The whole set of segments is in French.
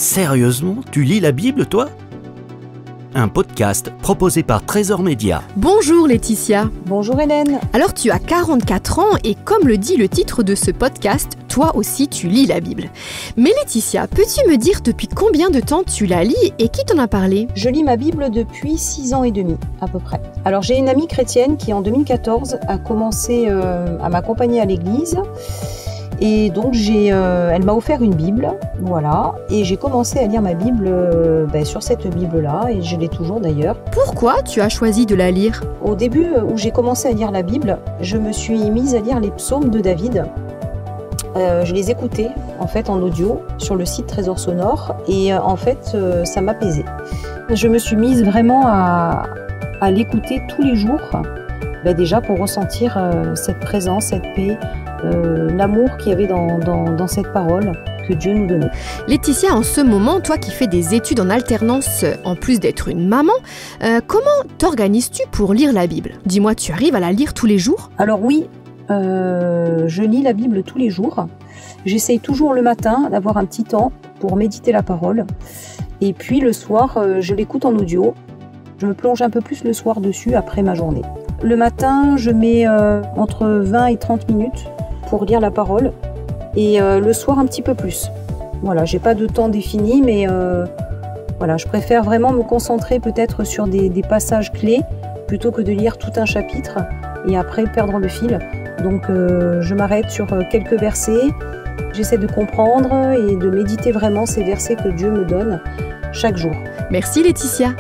Sérieusement, tu lis la Bible, toi? Un podcast proposé par Trésor Média. Bonjour Laetitia. Bonjour Hélène. Alors tu as 44 ans et comme le dit le titre de ce podcast, toi aussi tu lis la Bible. Mais Laetitia, peux-tu me dire depuis combien de temps tu la lis et qui t'en a parlé? Je lis ma Bible depuis 6 ans et demi à peu près. Alors j'ai une amie chrétienne qui en 2014 a commencé à m'accompagner à l'église. Et donc elle m'a offert une Bible, voilà, et j'ai commencé à lire ma Bible sur cette Bible-là, et je l'ai toujours d'ailleurs. Pourquoi tu as choisi de la lire? Au début où j'ai commencé à lire la Bible, je me suis mise à lire les psaumes de David. Je les écoutais en fait en audio sur le site Trésor Sonore, et ça m'apaisait. Je me suis mise vraiment à l'écouter tous les jours, déjà pour ressentir cette présence, cette paix, l'amour qu'il y avait dans cette parole que Dieu nous donnait. Laetitia, en ce moment, toi qui fais des études en alternance, en plus d'être une maman, comment t'organises-tu pour lire la Bible? Dis-moi, tu arrives à la lire tous les jours? Alors oui, je lis la Bible tous les jours. J'essaye toujours le matin d'avoir un petit temps pour méditer la parole. Et puis le soir, je l'écoute en audio. Je me plonge un peu plus le soir dessus après ma journée. Le matin, je mets entre 20 et 30 minutes pour lire la parole, et le soir un petit peu plus. Voilà, j'ai pas de temps défini, mais je préfère vraiment me concentrer peut-être sur des passages clés plutôt que de lire tout un chapitre et après perdre le fil. Donc je m'arrête sur quelques versets, j'essaie de comprendre et de méditer vraiment ces versets que Dieu me donne chaque jour. Merci Laetitia.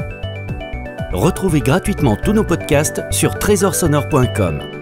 Retrouvez gratuitement tous nos podcasts sur trésorsonore.com.